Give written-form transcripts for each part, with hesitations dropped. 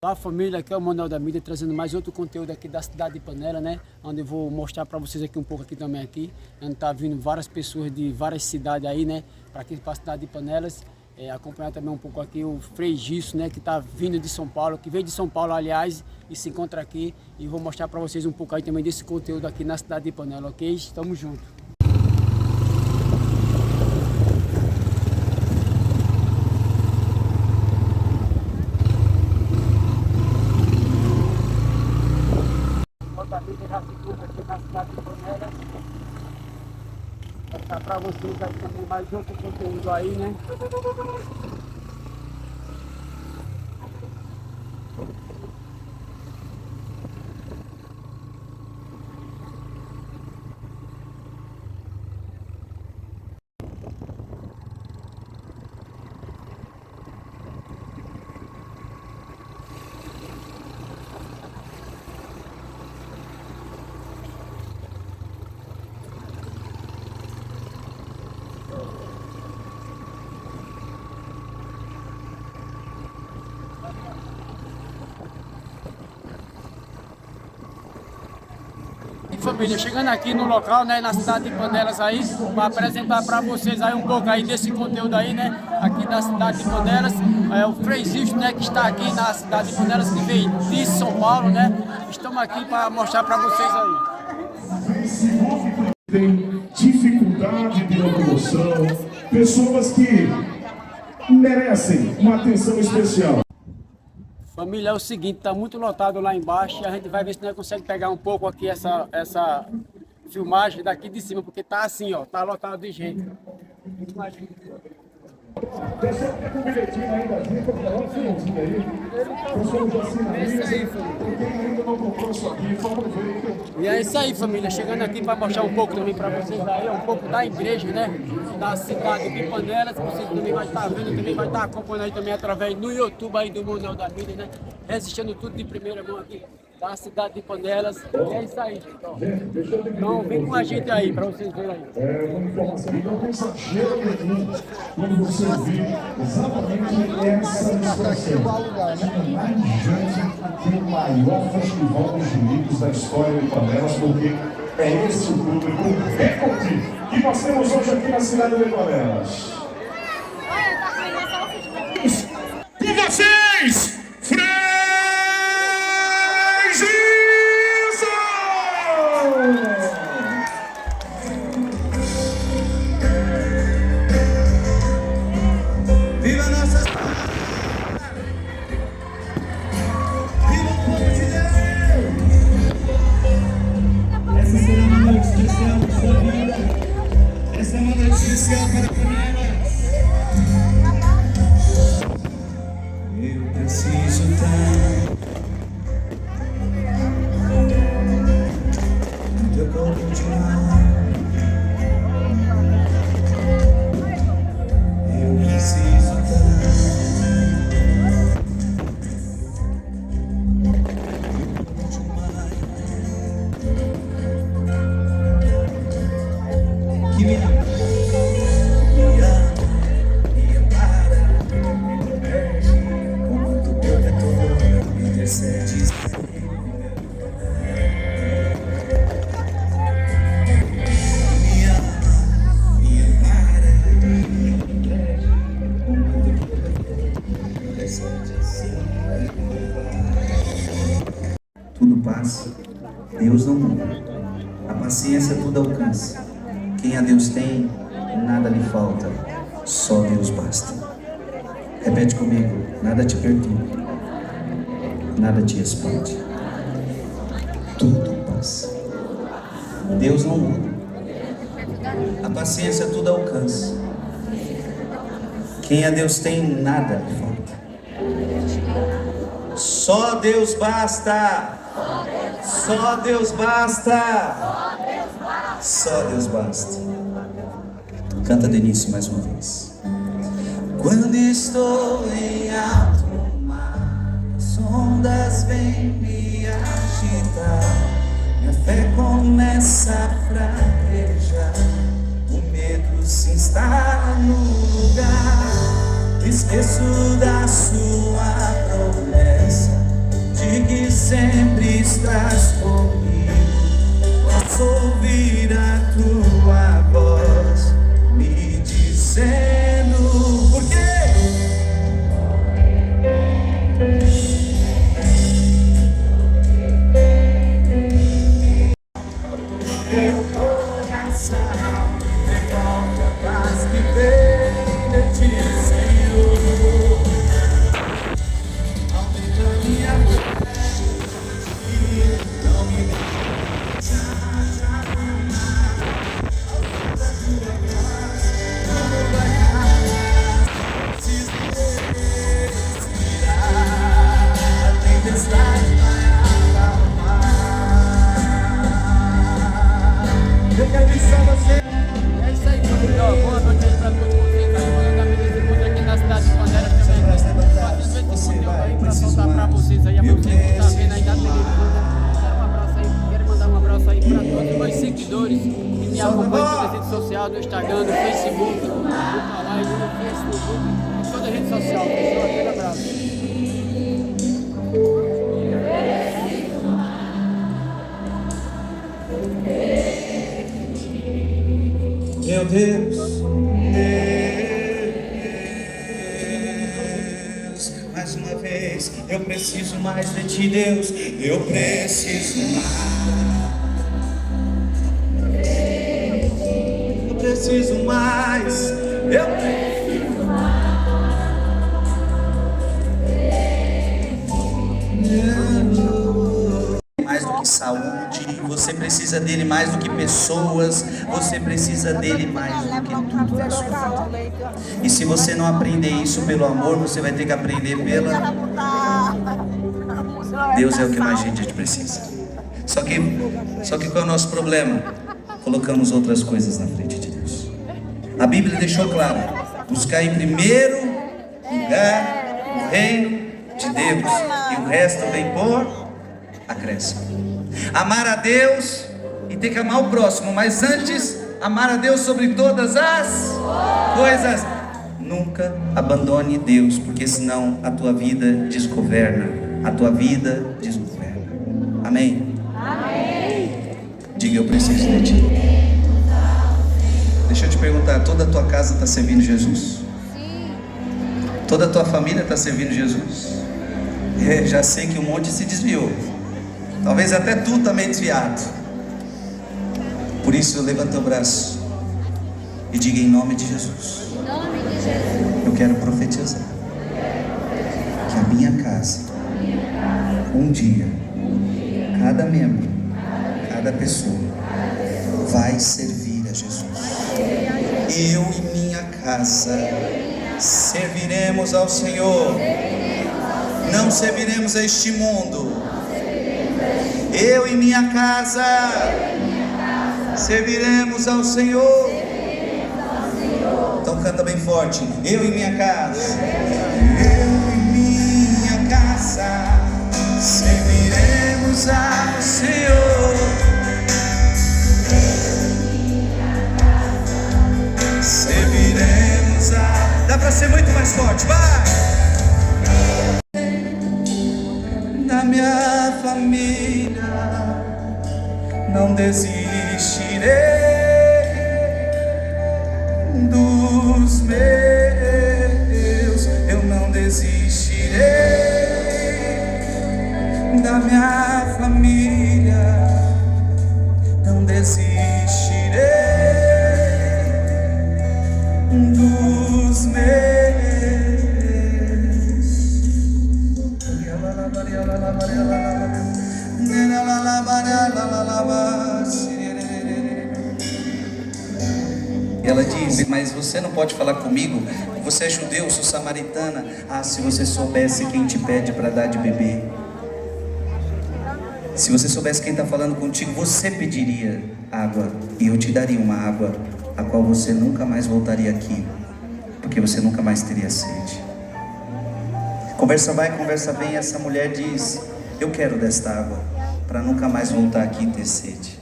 Olá família, aqui é o Manuel da Mídia trazendo mais outro conteúdo aqui da cidade de Ipanema, né? Onde eu vou mostrar para vocês aqui um pouco aqui também aqui, onde tá vindo várias pessoas de várias cidades aí, né? Para aqui para a cidade de Ipanema, acompanhar também um pouco aqui o Frei Gisso, né? Que tá vindo de São Paulo, que veio de São Paulo, aliás, e se encontra aqui. E vou mostrar para vocês um pouco aí também desse conteúdo aqui na cidade de Ipanema, ok? Estamos juntos. Aqui na cidade de Ipanema, vou mostrar para vocês aí também mais outro conteúdo aí, né? Família, chegando aqui no local, né, na cidade de Panelas aí, para apresentar para vocês aí um pouco aí desse conteúdo aí, né, aqui da cidade de Panelas, o Frei Gisso, né, que está aqui na cidade de Panelas, que veio de São Paulo, né, estamos aqui para mostrar para vocês aí. Tem dificuldade de locomoção, pessoas que merecem uma atenção especial. Família, é o seguinte, tá muito lotado lá embaixo e a gente vai ver se nós consegue pegar um pouco aqui essa filmagem daqui de cima, porque tá assim, ó, tá lotado de gente. Imagina. Pessoal que tá com bilhetinho aí da gente, dá um finalzinho aí. Pessoal já assina aí, quem ainda não comprou sua rifa, aproveita. E é isso aí, família, chegando aqui para mostrar um pouco também para vocês aí, um pouco da igreja, né, da cidade de Ipanema, que vocês também vai estar vendo, também vai estar acompanhando aí também através do YouTube aí do Manuel da Mídia, né, registrando tudo de primeira mão aqui da cidade de Ipanema. E é isso aí, gente, ó. Então vem com a gente aí, para vocês verem aí. Uma informação, então tem exagero nenhum quando você ouvir exatamente essa distorção. Lá em diante tem o maior festival dos jurídicos da história de Ipanema, porque é esse o público recorde que nós temos hoje aqui na cidade de Ipanema. Com vocês, Frei Gisso! Viva nossa... Viva o povo de Deus! Essa será uma noite especial para sua vida. Essa é uma noite especial para Panelas. Eu preciso tanto do teu corpo de mar. Eu preciso tanto de mar que me ama, me ampara, me protege, como tu protetor me intercede. Me ama, me ampara, me protege, como tu protetor me intercede. Tudo passa, Deus não muda. A paciência tudo alcança. Quem a Deus tem, nada lhe falta, só Deus basta. Repete comigo, nada te perturba, nada te espante. Tudo passa. Deus não muda. A paciência tudo alcança. Quem a Deus tem, nada lhe falta. Só Deus basta. Só Deus basta. Só Deus basta. Canta Denise mais uma vez. Quando estou em alto mar, as ondas vêm me agitar. Minha fé começa a fraquejar. O medo se instala no lugar. Esqueço da sua promessa. que sempre estás comigo. Posso ouvir a tua voz me dizendo por quê? Meu coração devolve a paz que vem de ti, Senhor. Aumenta minha fé e não me deixa jamais. Da tua graça, não vai dar. Preciso respirar. A tempestade vai acalmar. Eu quero ir só você. É isso aí, família. Ó, boa noite aí pra todos vocês. Aí, quando a mídia se encontra aqui na cidade de Panela também. Fazendo esse conteúdo aí pra soltar pra vocês aí. A vocês que tá vendo aí na televisão. Quero um abraço aí. Quero mandar um abraço aí pra todos os meus seguidores que me acompanham nas redes sociais, no Instagram, no Facebook, no canal, no Facebook, em toda a rede social. Pessoal, aquele abraço. Meu Deus, mais uma vez, eu preciso mais de ti, Deus, eu preciso mais. Eu preciso mais, eu preciso mais do que saúde, você precisa dele mais do que pessoas, você precisa dele mais do que tudo na sua vida. E se você não aprender isso pelo amor, você vai ter que aprender pela... Deus é o que mais a gente precisa. Só que qual é o nosso problema? Colocamos outras coisas na frente de Deus. A Bíblia deixou claro: buscar em primeiro lugar o reino de Deus, e o resto vem por acréscimo. Amar a Deus e ter que amar o próximo, mas antes amar a Deus sobre todas as coisas. Nunca abandone Deus, porque senão a tua vida desgoverna. A tua vida desgoverna. Amém? Amém. Diga: eu preciso de ti. Deixa eu te perguntar, toda a tua casa está servindo Jesus? Sim. Toda a tua família está servindo Jesus? Já sei que um monte se desviou. Talvez até tu também desviado. Por isso levanta o braço e diga: em nome de Jesus, eu quero profetizar que a minha casa, um dia, cada membro, cada pessoa vai servir a Jesus. Eu e minha casa serviremos ao Senhor. Não serviremos a este mundo. Eu e minha casa serviremos ao Senhor. Então canta bem forte: eu e minha casa. Eu e minha casa serviremos ao Senhor. Serviremos a... Dá pra ser muito mais forte, vai! Da minha família não desistirei, dos meus eu não desistirei, da minha família não desistirei, dos meus. Ela diz: mas você não pode falar comigo, você é judeu, sou samaritana. Ah, se você soubesse quem te pede para dar de beber. Se você soubesse quem está falando contigo, você pediria água e eu te daria uma água a qual você nunca mais voltaria aqui, porque você nunca mais teria sede. Conversa vai, conversa vem, essa mulher diz: eu quero desta água para nunca mais voltar aqui e ter sede.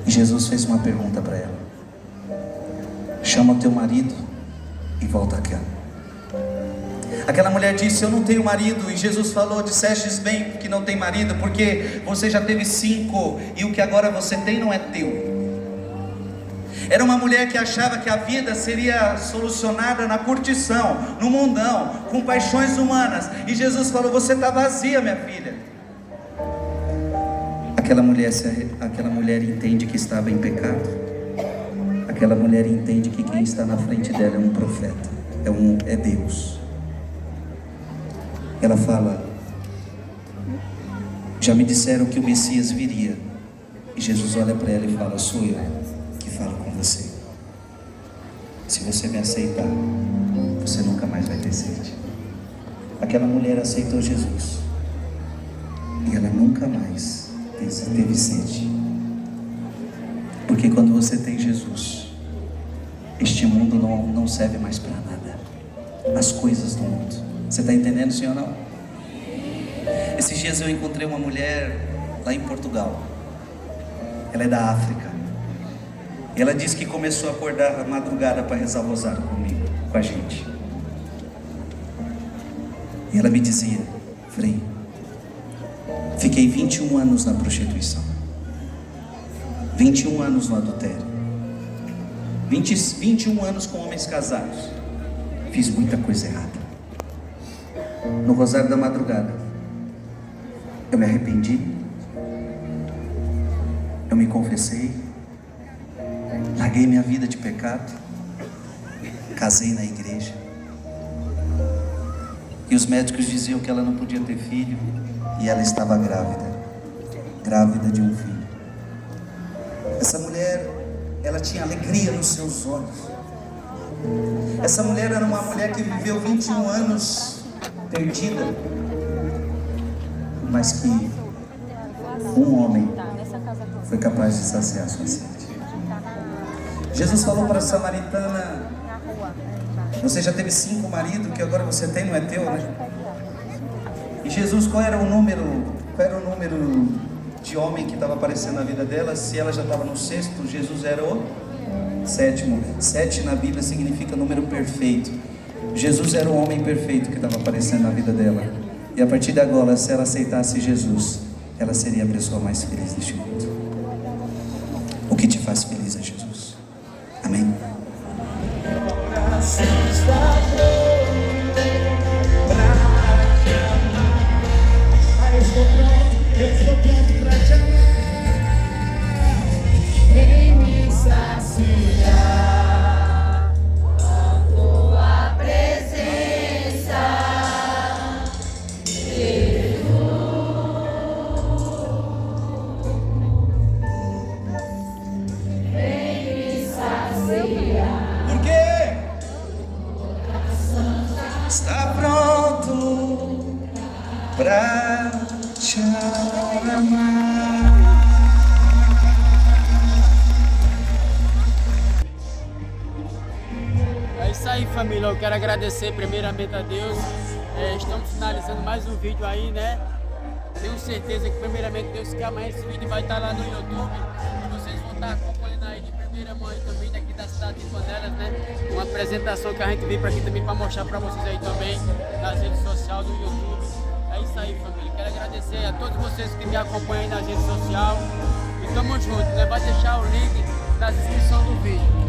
E Jesus fez uma pergunta para ela: chama teu marido e volta aqui. Aquela mulher disse: eu não tenho marido. E Jesus falou: dissestes bem que não tem marido, porque você já teve 5 e o que agora você tem não é teu. Era uma mulher que achava que a vida seria solucionada na curtição, no mundão, com paixões humanas. E Jesus falou: você está vazia, minha filha. Aquela mulher entende que estava em pecado. Aquela mulher entende que quem está na frente dela é um profeta, é Deus. Ela fala: já me disseram que o Messias viria. E Jesus olha para ela e fala: sou eu que falo com você. Se você me aceitar, você nunca mais vai ter sede. Aquela mulher aceitou Jesus e ela nunca mais teve sede. Porque quando você tem Jesus, este mundo não serve mais para nada. As coisas do mundo. Você está entendendo, sim ou não? Esses dias eu encontrei uma mulher lá em Portugal. Ela é da África. E ela disse que começou a acordar à madrugada para rezar o rosário comigo, com a gente. E ela me dizia: Frei, fiquei 21 anos na prostituição, 21 anos no adultério, 21 anos com homens casados. Fiz muita coisa errada. No rosário da madrugada, eu me arrependi, eu me confessei, larguei minha vida de pecado, casei na igreja. E os médicos diziam que ela não podia ter filho, e ela estava grávida de um filho. Essa mulher, ela tinha alegria nos seus olhos. Essa mulher era uma mulher que viveu 21 anos perdida, mas que um homem foi capaz de saciar sua sede. Jesus falou para a samaritana: você já teve 5 maridos, que agora você tem não é teu, né? E Jesus, qual era o número de homem que estava aparecendo na vida dela? Se ela já estava no 6º, Jesus era o 7º. 7 na Bíblia significa número perfeito. Jesus era o homem perfeito que estava aparecendo na vida dela. E a partir de agora, se ela aceitasse Jesus, ela seria a pessoa mais feliz deste mundo. O que te faz feliz é Jesus. Amém? Eu estou pronto pra te amar. Vem me saciar com tua presença, Jesus. Vem me saciar. Por quê? Está pronto pra te amar. É isso aí, família. Eu quero agradecer primeiramente a Deus. Estamos finalizando mais um vídeo aí, né? Tenho certeza que primeiramente Deus, que amanhã esse vídeo vai estar lá no YouTube. E vocês vão estar acompanhando aí de primeira mão também daqui da cidade de Panelas, né? Uma apresentação que a gente veio para aqui também para mostrar para vocês aí também nas redes sociais do YouTube. É isso aí, família. Quero agradecer a todos vocês que me acompanham nas redes sociais. E tamo junto, né? Vai deixar o link na descrição do vídeo.